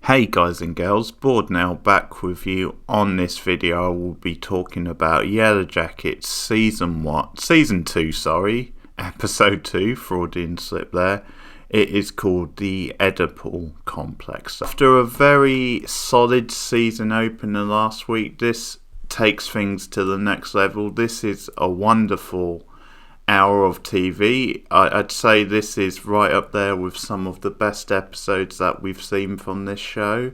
Hey guys and girls, Bored now back with you. On this video I will be talking about Yellowjackets Season 2, Episode 2, Freudian slip there. It is called the Oedipal Complex. After a very solid season opener last week, this takes things to the next level. This is a wonderful hour of TV. I'd say this is right up there with some of the best episodes that we've seen from this show.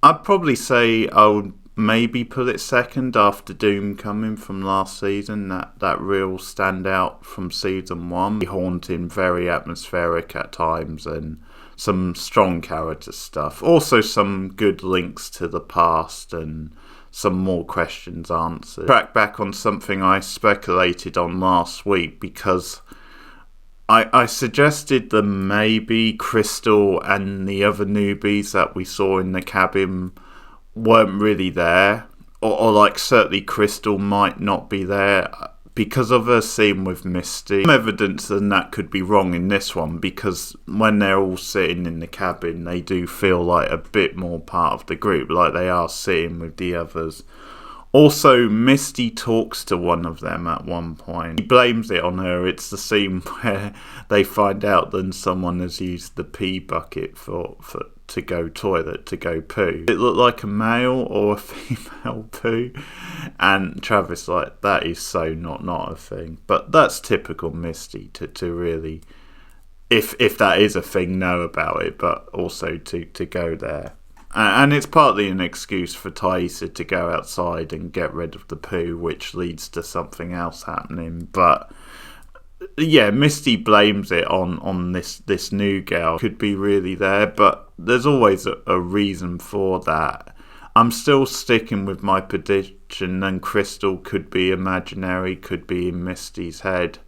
I'd probably say I would maybe put it second after Doom Coming from last season. That real standout from season 1. Haunting, very atmospheric at times, and some strong character stuff. Also some good links to the past and some more questions answered. Track back on something I speculated on last week, because I suggested that maybe Crystal and the other newbies that we saw in the cabin weren't really there, or like certainly Crystal might not be there because of her scene with Misty. Some evidence that could be wrong in this one, because when they're all sitting in the cabin, they do feel like a bit more part of the group, like they are sitting with the others. Also, Misty talks to one of them at one point. He blames it on her. It's the scene where they find out that someone has used the pee bucket to go toilet, to go poo. It looked like a male or a female poo, and Travis like, that is so not a thing. But that's typical Misty to really, if that is a thing, know about it, but also to go there. And it's partly an excuse for Taissa to go outside and get rid of the poo, which leads to something else happening. But yeah, Misty blames it on this new girl. Could be really there, but there's always a reason for that. I'm still sticking with my prediction, and Crystal could be imaginary, could be in Misty's head.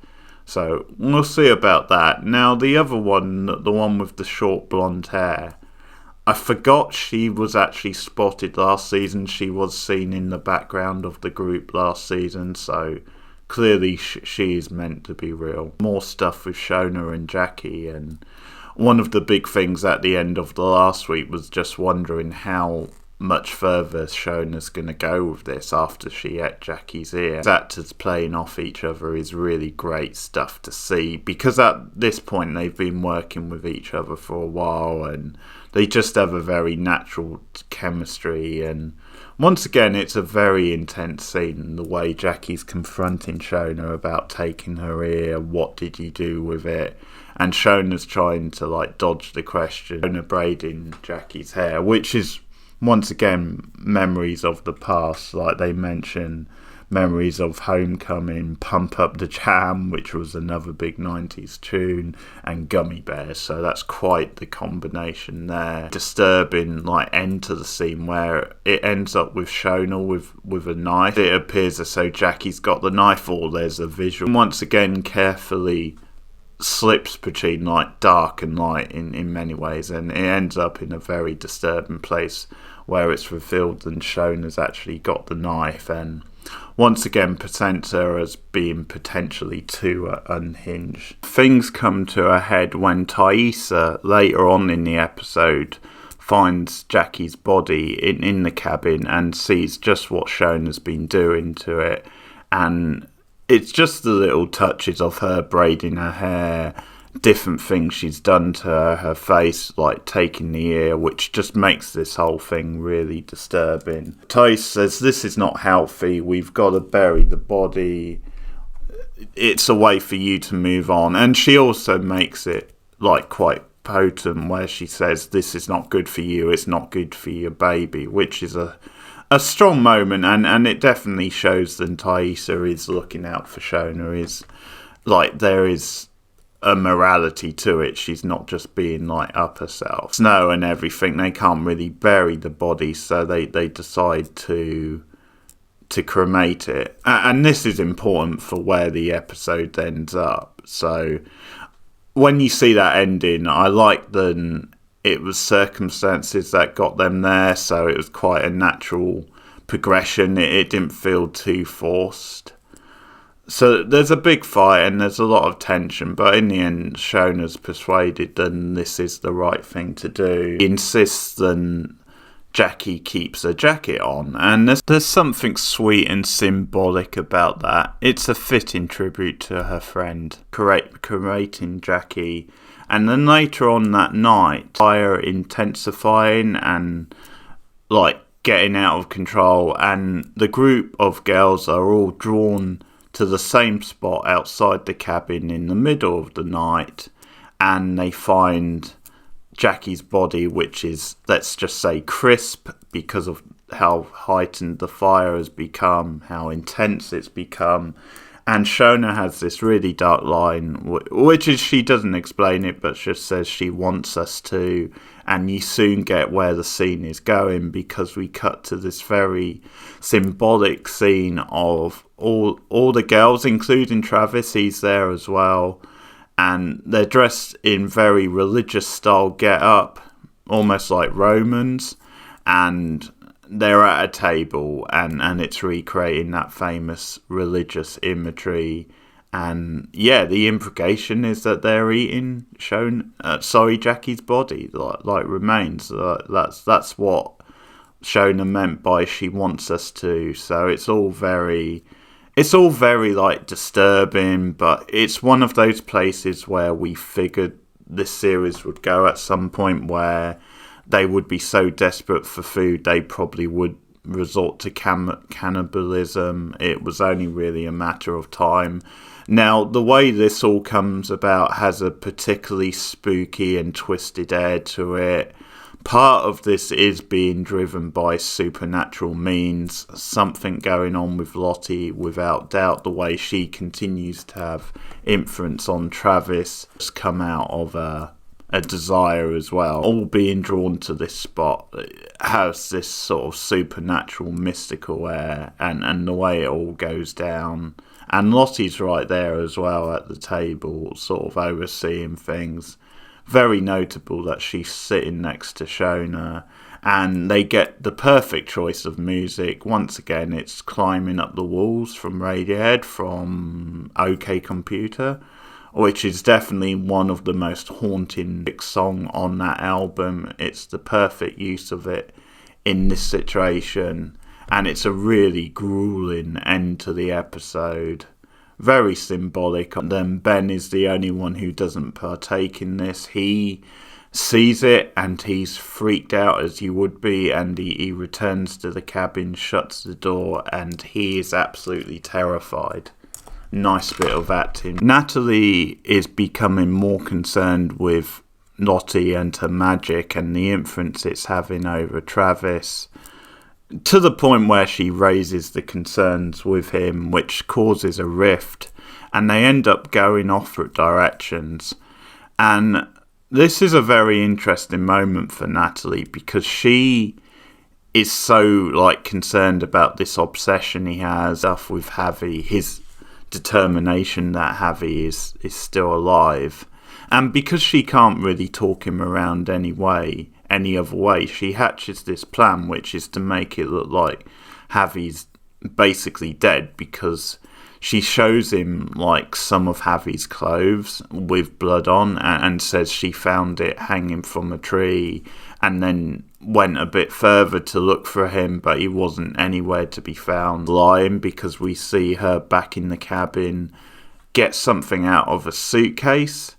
So we'll see about that. Now the other one, the one with the short blonde hair, I forgot she was actually spotted last season. She was seen in the background of the group last season, so clearly she is meant to be real. More stuff with Shauna and Jackie, and one of the big things at the end of the last week was just wondering how much further Shauna's going to go with this after she ate Jackie's ear. Actors playing off each other is really great stuff to see, because at this point they've been working with each other for a while and they just have a very natural chemistry. And once again, it's a very intense scene, the way Jackie's confronting Shauna about taking her ear. What did you do with it? And Shauna's trying to like dodge the question. Shauna braiding Jackie's hair, which is once again memories of the past. Like they mention memories of Homecoming, Pump Up the Jam, which was another big 90s tune, and Gummy Bears. So that's quite the combination there. Disturbing like end to the scene where it ends up with Shauna with a knife. It appears as though Jackie's got the knife, or there's a visual. Once again, carefully slips between like dark and light in many ways, and it ends up in a very disturbing place where it's revealed that Shauna's actually got the knife, and once again presents her as being potentially too unhinged. Things come to a head when Taissa later on in the episode finds Jackie's body in the cabin and sees just what Shauna's been doing to it, and it's just the little touches of her braiding her hair, different things she's done to her face, like taking the ear, which just makes this whole thing really disturbing. Taissa says, this is not healthy, we've got to bury the body, it's a way for you to move on. And she also makes it like quite potent, where she says, this is not good for you, it's not good for your baby, which is a strong moment, and it definitely shows that Taissa is looking out for Shauna. Is like there is a morality to it. She's not just being like up herself. Snow and everything, they can't really bury the body, so they decide to cremate it. And this is important for where the episode ends up. So when you see that ending, I like that it was circumstances that got them there, so it was quite a natural progression. It didn't feel too forced. So there's a big fight and there's a lot of tension, but in the end, Shauna's persuaded that this is the right thing to do. He insists that Jackie keeps a jacket on, and there's something sweet and symbolic about that. It's a fitting tribute to her friend, curating Jackie. And then later on that night, fire intensifying and like getting out of control, and the group of girls are all drawn to the same spot outside the cabin in the middle of the night, and they find Jackie's body, which is, let's just say, crisp because of how heightened the fire has become, how intense it's become. And Shauna has this really dark line, which is, she doesn't explain it, but just says she wants us to. And you soon get where the scene is going, because we cut to this very symbolic scene of all the girls, including Travis. He's there as well. And they're dressed in very religious style get-up, almost like Romans. And they're at a table, and it's recreating that famous religious imagery. And yeah, the implication is that they're eating Jackie's body, like remains. That's what Shauna meant by she wants us to. So it's all very like disturbing, but it's one of those places where we figured this series would go at some point, where they would be so desperate for food they probably would resort to cannibalism. It was only really a matter of time. Now, the way this all comes about has a particularly spooky and twisted air to it. Part of this is being driven by supernatural means, something going on with Lottie, without doubt. The way she continues to have influence on Travis has come out of a desire as well. All being drawn to this spot has this sort of supernatural, mystical air, and the way it all goes down. And Lottie's right there as well at the table, sort of overseeing things. Very notable that she's sitting next to Shauna, and they get the perfect choice of music. Once again, it's Climbing Up the Walls from Radiohead, from OK Computer, which is definitely one of the most haunting songs on that album. It's the perfect use of it in this situation, and it's a really grueling end to the episode. Very symbolic. And then Ben is the only one who doesn't partake in this. He sees it and he's freaked out, as you would be, and he returns to the cabin, shuts the door, and he is absolutely terrified. Nice bit of acting. Natalie is becoming more concerned with Lottie and her magic and the influence it's having over Travis, to the point where she raises the concerns with him, which causes a rift, and they end up going off directions. And this is a very interesting moment for Natalie, because she is so concerned about this obsession he has stuff with Javi, his determination that Javi is still alive, and because she can't really talk him around any other way, she hatches this plan, which is to make it look like Javi's basically dead, because she shows him some of Javi's clothes with blood on, and says she found it hanging from a tree, and then went a bit further to look for him, but he wasn't anywhere to be found. Lying, because we see her back in the cabin get something out of a suitcase,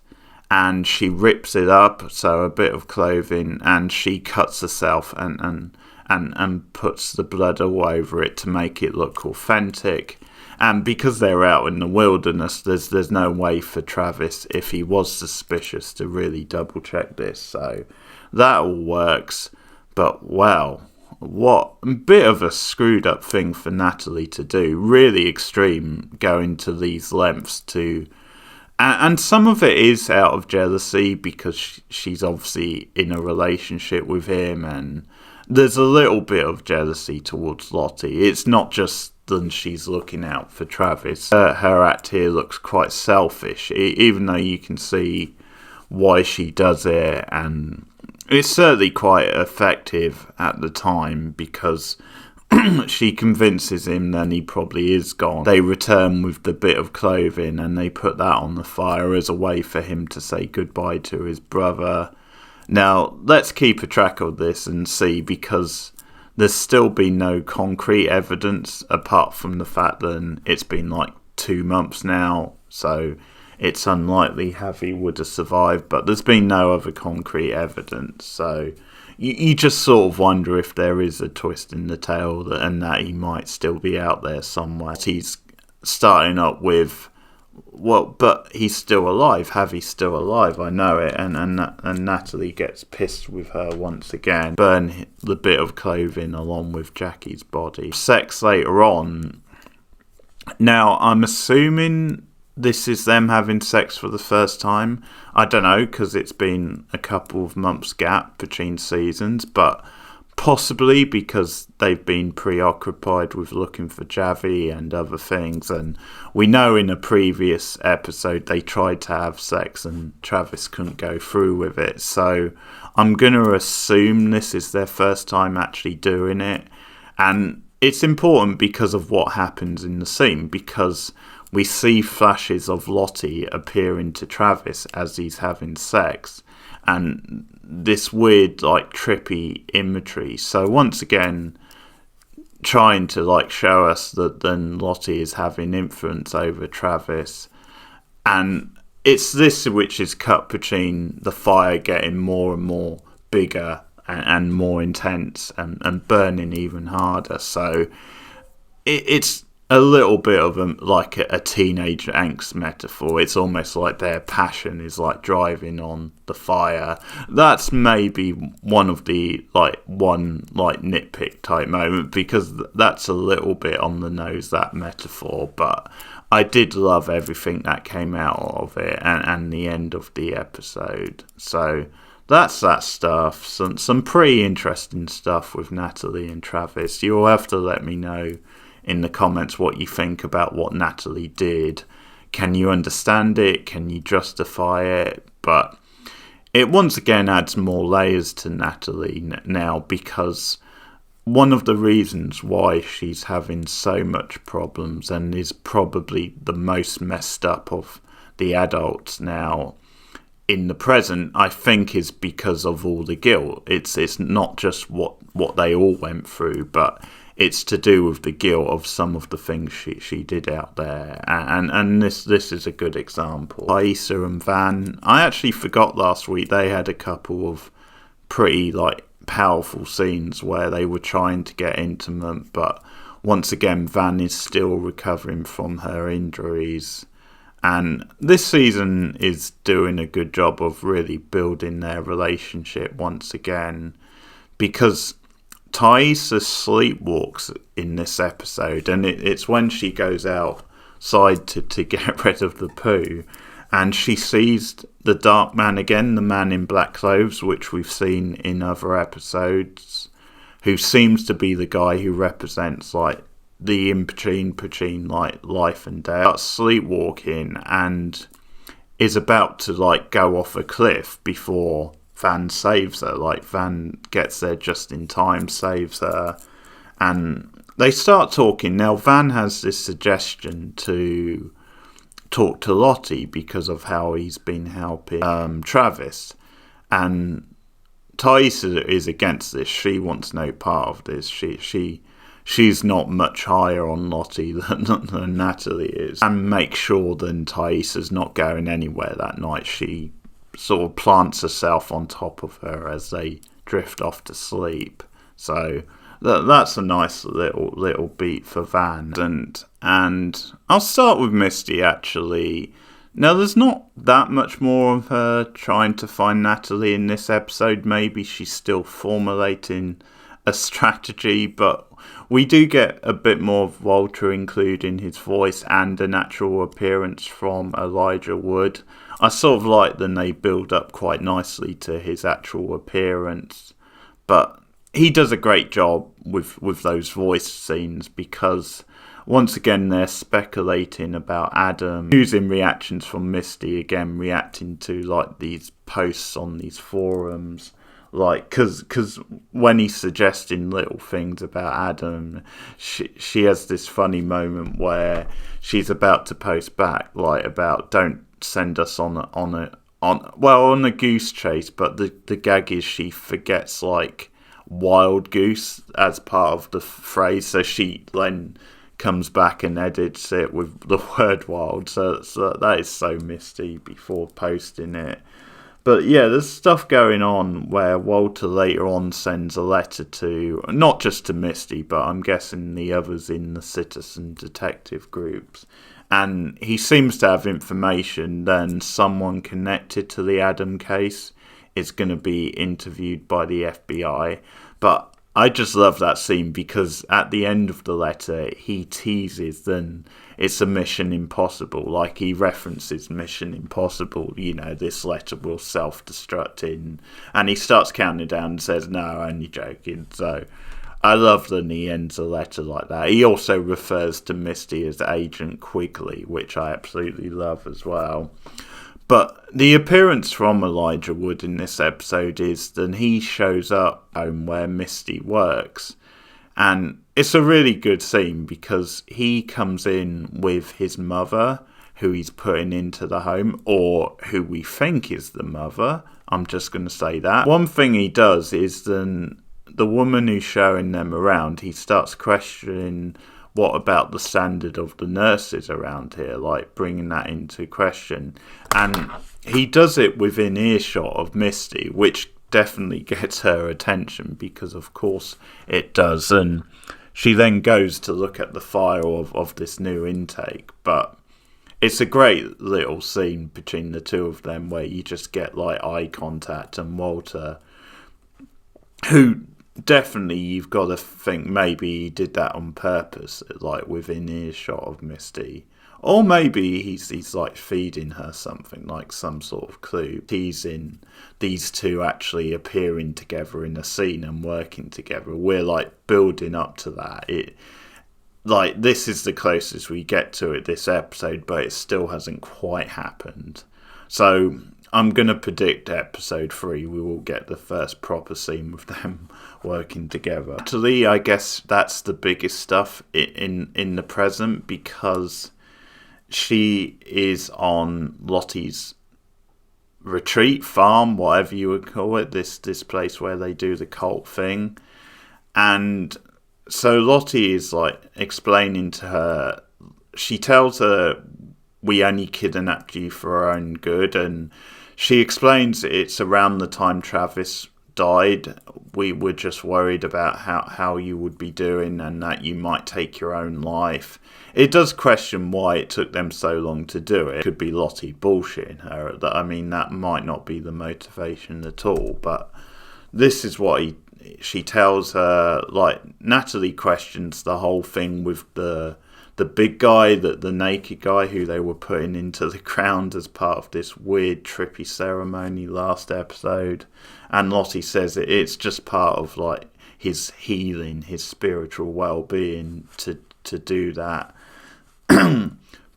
and she rips it up, so a bit of clothing, and she cuts herself and puts the blood all over it to make it look authentic. And because they're out in the wilderness, there's no way for Travis, if he was suspicious, to really double check this. So that all works. But wow, what a bit of a screwed up thing for Natalie to do. Really extreme, going to these lengths to... And some of it is out of jealousy, because she's obviously in a relationship with him, and there's a little bit of jealousy towards Lottie. It's not just that she's looking out for Travis. Her act here looks quite selfish, even though you can see why she does it, and it's certainly quite effective at the time, because she convinces him then he probably is gone. They return with the bit of clothing and they put that on the fire as a way for him to say goodbye to his brother. Now, let's keep a track of this and see, because there's still been no concrete evidence apart from the fact that it's been like 2 months now, so it's unlikely Javi would have survived, but there's been no other concrete evidence, so you just sort of wonder if there is a twist in the tale and that he might still be out there somewhere. He's starting up with, well, but he's still alive. Javi's still alive, I know it. And Natalie gets pissed with her once again. Burn the bit of clothing along with Jackie's body. Sex later on. Now, I'm assuming this is them having sex for the first time. I don't know, because it's been a couple of months gap between seasons, but possibly because they've been preoccupied with looking for Javi and other things. And we know in a previous episode they tried to have sex and Travis couldn't go through with it. So I'm going to assume this is their first time actually doing it. And it's important because of what happens in the scene, because we see flashes of Lottie appearing to Travis as he's having sex, and this weird, like, trippy imagery. So once again, trying to, like, show us that then Lottie is having influence over Travis. And it's this which is cut between the fire getting more and more bigger and more intense and burning even harder. So it's a little bit of a teenage angst metaphor. It's almost like their passion is like driving on the fire. That's maybe one of the nitpick type moment, because that's a little bit on the nose, that metaphor. But I did love everything that came out of it and the end of the episode. So that's that stuff. Some pretty interesting stuff with Natalie and Travis. You'll have to let me know in the comments what you think about what Natalie did. Can you understand it? Can you justify it? But it once again adds more layers to Natalie now, because one of the reasons why she's having so much problems and is probably the most messed up of the adults now in the present, I think, is because of all the guilt. It's not just what they all went through, but it's to do with the guilt of some of the things she did out there. And this is a good example. Aissa and Van, I actually forgot last week they had a couple of pretty powerful scenes where they were trying to get intimate, but once again Van is still recovering from her injuries. And this season is doing a good job of really building their relationship once again, because Thaisa sleepwalks in this episode, and it's when she goes outside to get rid of the poo, and she sees the dark man again, the man in black clothes, which we've seen in other episodes, who seems to be the guy who represents the in-between life and death. Sleepwalking and is about to go off a cliff before Van saves her. Van gets there just in time, saves her, and they start talking. Now Van has this suggestion to talk to Lottie because of how he's been helping Travis, and Thaisa is against this. She wants no part of this. She's not much higher on Lottie than Natalie is, and make sure that Thaisa's not going anywhere that night. She sort of plants herself on top of her as they drift off to sleep. So that's a nice little beat for Van. And I'll start with Misty, actually. Now, there's not that much more of her trying to find Natalie in this episode. Maybe she's still formulating a strategy, but we do get a bit more of Walter, including his voice and a natural appearance from Elijah Wood. I sort of like that they build up quite nicely to his actual appearance, but he does a great job with those voice scenes, because once again they're speculating about Adam, using reactions from Misty, again reacting to these posts on these forums. Like, cause when he's suggesting little things about Adam, she has this funny moment where she's about to post back, like, about don't send us on a goose chase, but the gag is she forgets, like, wild goose as part of the phrase, so she then comes back and edits it with the word wild, so that is so Misty before posting it. But yeah, there's stuff going on where Walter later on sends a letter to, not just to Misty, but I'm guessing the others in the citizen detective groups. And he seems to have information then someone connected to the Adam case is going to be interviewed by the FBI. But I just love that scene because at the end of the letter, he teases then it's a Mission Impossible. Like, he references Mission Impossible, this letter will self-destruct in. And he starts counting down and says, no, only joking. So I love that he ends a letter like that. He also refers to Misty as Agent Quigley, which I absolutely love as well. But the appearance from Elijah Wood in this episode is that he shows up home where Misty works. And it's a really good scene because he comes in with his mother, who he's putting into the home, or who we think is the mother. I'm just going to say that. One thing he does is then the woman who's showing them around, he starts questioning what about the standard of the nurses around here, like bringing that into question. And he does it within earshot of Misty, which definitely gets her attention because of course it does. And she then goes to look at the file of this new intake. But it's a great little scene between the two of them where you just get like eye contact, and Walter, who definitely you've got to think maybe he did that on purpose, like within earshot of Misty. Or maybe he's like feeding her something, like some sort of clue, teasing these two actually appearing together in a scene and working together. We're like building up to that. This is the closest we get to it this episode, but it still hasn't quite happened. So I'm going to predict episode 3 we will get the first proper scene with them working together. Actually, I guess that's the biggest stuff in the present, because she is on Lottie's retreat, farm, whatever you would call it, this place where they do the cult thing. And so Lottie is like explaining to her, she tells her, we only kidnapped you for our own good, and she explains it's around the time Travis died. We were just worried about how you would be doing and that you might take your own life. It does question why it took them so long to do it. It could be Lottie bullshitting her. That might not be the motivation at all, but this is what she tells her. Like, Natalie questions the whole thing with the big guy, the naked guy who they were putting into the ground as part of this weird trippy ceremony last episode. And Lottie says it's just part of like his healing, his spiritual well-being to do that.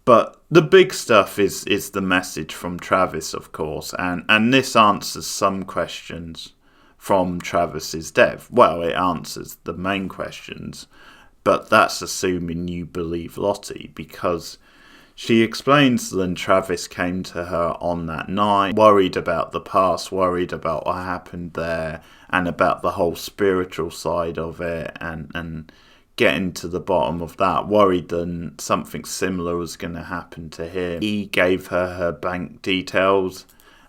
But the big stuff is the message from Travis, of course, and this answers some questions from Travis's death. Well, it answers the main questions, but that's assuming you believe Lottie, because she explains that Travis came to her on that night, worried about the past, worried about what happened there, and about the whole spiritual side of it, and getting to the bottom of that, worried that something similar was going to happen to him. He gave her bank details,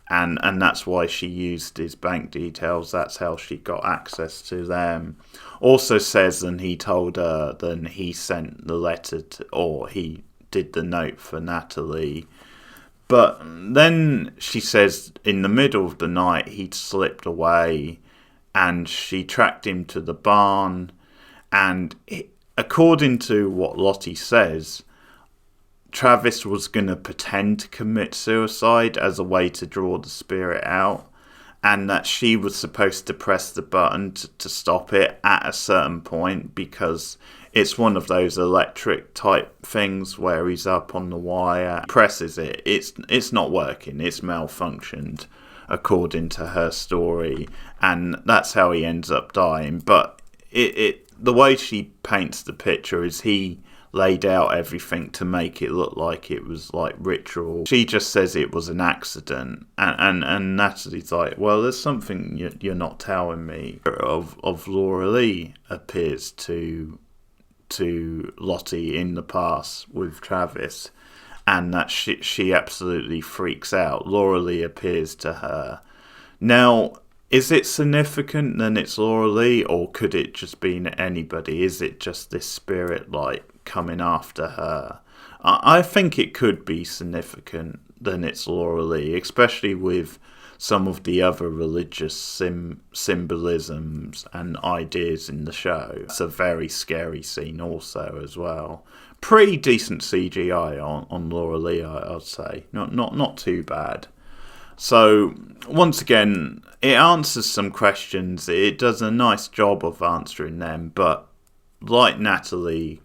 and that's why she used his bank details. That's how she got access to them. Also says that he told her that he sent the letter or he did the note for Natalie. But then she says in the middle of the night he'd slipped away, and she tracked him to the barn. And according to what Lottie says, Travis was going to pretend to commit suicide as a way to draw the spirit out, and that she was supposed to press the button to stop it at a certain point, because it's one of those electric type things where he's up on the wire, presses it, it's not working, it's malfunctioned. according to her story, and that's how he ends up dying. But the way she paints the picture is he laid out everything to make it look like it was like ritual. She just says it was an accident, and Natalie's like, well, there's something you're not telling me. Of Laura Lee appears to Lottie in the past with Travis, and that she absolutely freaks out. Laura Lee appears to her. Now, is it significant then it's Laura Lee, or could it just be anybody? Is it just this spirit like coming after her? I think it could be significant then it's Laura Lee, especially with some of the other religious symbolisms and ideas in the show. It's a very scary scene also as well. Pretty decent CGI on Laura Lee, I'd say. Not too bad. So, once again, it answers some questions. It does a nice job of answering them, but like Natalie,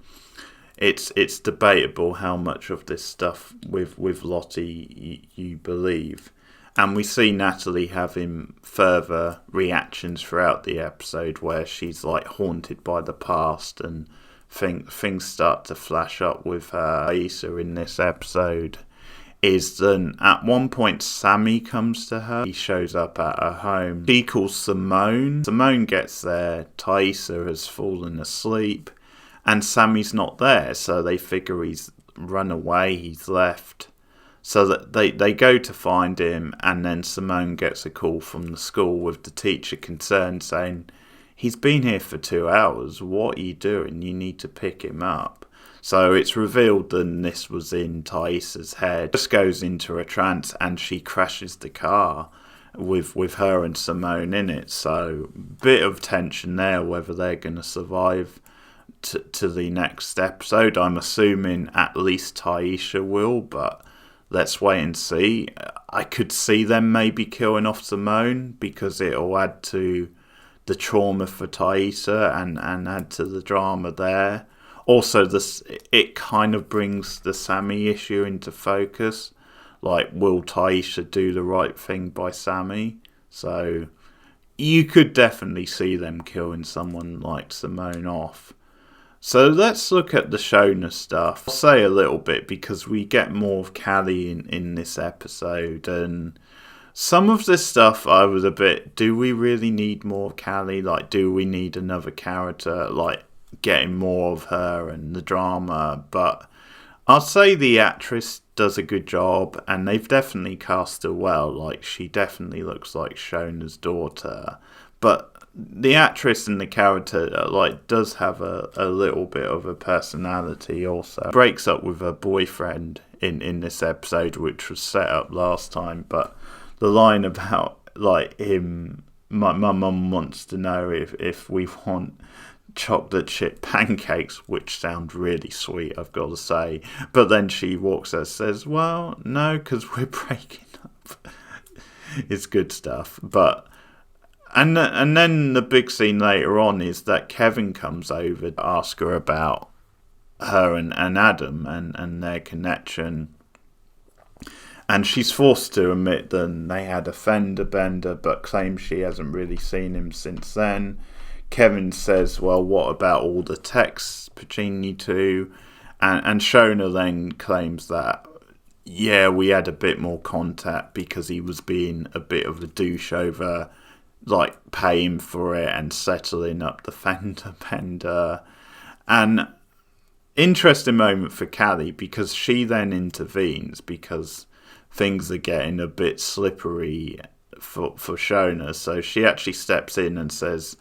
it's debatable how much of this stuff with Lottie you believe. And we see Natalie having further reactions throughout the episode where she's like haunted by the past, and things start to flash up with her. Issa in this episode is then at one point Sammy comes to her. He shows up at her home. She calls Simone. Simone gets there. Thaisa has fallen asleep, and Sammy's not there, so they figure he's run away, he's left. So that they go to find him, and then Simone gets a call from the school with the teacher concerned saying, he's been here for 2 hours, what are you doing? You need to pick him up. So it's revealed that this was in Thaisa's head. Just goes into a trance, and she crashes the car with her and Simone in it. So bit of tension there, whether they're going to survive to the next episode. I'm assuming at least Thaisa will, but let's wait and see. I could see them maybe killing off Simone because it'll add to the trauma for Thaisa and add to the drama there. Also, it kind of brings the Sammy issue into focus. Like, will Thaisa do the right thing by Sammy? So, you could definitely see them killing someone like Simone off. So, let's look at the Shauna stuff. I'll say a little bit because we get more of Callie in this episode. And some of this stuff, I was a bit, do we really need more of Callie? Like, do we need another character? Like, getting more of her and the drama, but I'd say the actress does a good job, and they've definitely cast her well. Like, she definitely looks like Shauna's daughter, but the actress and the character like does have a little bit of a personality also. Breaks up with her boyfriend in this episode, which was set up last time, but the line about like him, my mum wants to know if we want chocolate chip pancakes, which sound really sweet, I've got to say. But then she walks and says, well, no, because we're breaking up. It's good stuff. But and then the big scene later on is that Kevin comes over to ask her about her and Adam and their connection. And she's forced to admit that they had a fender bender, but claims she hasn't really seen him since then. Kevin says, well, what about all the texts between you two? And Shauna then claims that, yeah, we had a bit more contact because he was being a bit of a douche over, like, paying for it and settling up the fender bender. And interesting moment for Callie, because she then intervenes because things are getting a bit slippery for Shauna. So she actually steps in and says,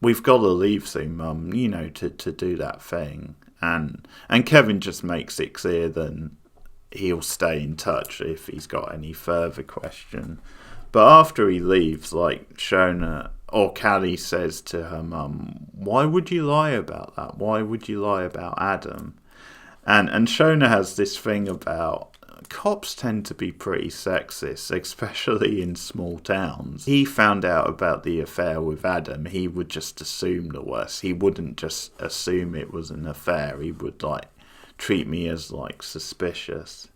we've got to leave soon, Mum, you know, to do that thing. And Kevin just makes it clear that he'll stay in touch if he's got any further question. But after he leaves, like, Shauna or Callie says to her mum, why would you lie about that? Why would you lie about Adam? And Shauna has this thing about cops tend to be pretty sexist, especially in small towns. He found out about the affair with Adam, he would just assume the worst. He wouldn't just assume it was an affair. He would, like, treat me as, like, suspicious.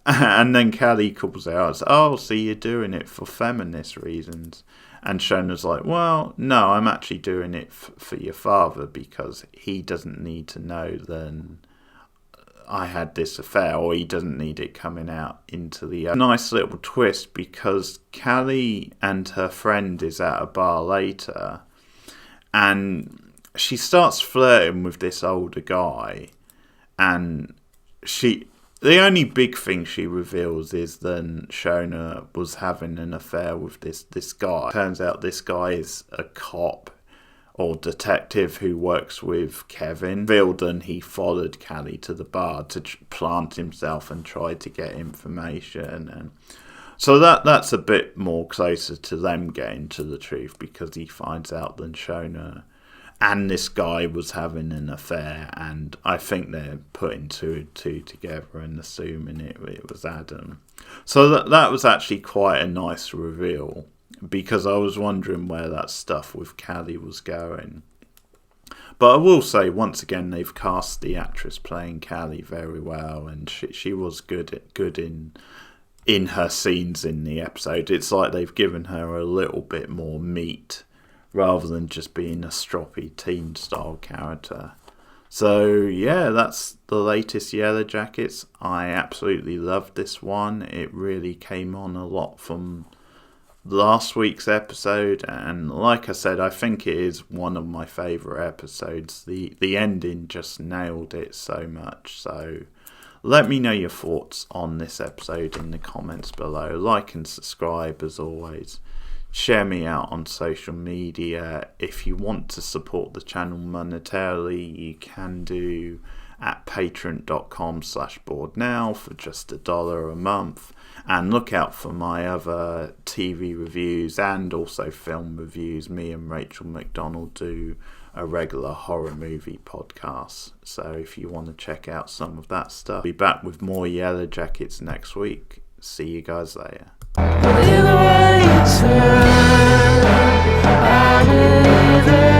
And then Callie calls out, oh, so you're doing it for feminist reasons. And Shauna's like, well, no, I'm actually doing it for your father because he doesn't need to know then I had this affair, or he doesn't need it coming out into the nice little twist, because Callie and her friend is at a bar later and she starts flirting with this older guy, and the only big thing she reveals is then Shauna was having an affair with this guy. Turns out this guy is a cop or detective who works with Kevin. Vilden, he followed Callie to the bar to plant himself and try to get information. And so that's a bit more closer to them getting to the truth, because he finds out that Shauna and this guy was having an affair, and I think they're putting two and two together and assuming it was Adam. So that was actually quite a nice reveal, because I was wondering where that stuff with Callie was going. But I will say, once again, they've cast the actress playing Callie very well, and she was good in her scenes in the episode. It's like they've given her a little bit more meat, rather than just being a stroppy teen-style character. So, yeah, that's the latest Yellowjackets. I absolutely loved this one. It really came on a lot from last week's episode. And like I said, I think it is one of my favourite episodes. The ending just nailed it so much. So, let me know your thoughts on this episode in the comments below. Like and subscribe as always. Share me out on social media. If you want to support the channel monetarily, you can do at patreon.com/borednow for just $1 a month. And look out for my other TV reviews and also film reviews. Me and Rachel McDonald do a regular horror movie podcast. So if you want to check out some of that stuff, I'll be back with more Yellowjackets next week. See you guys later. Either way you turn, I'm either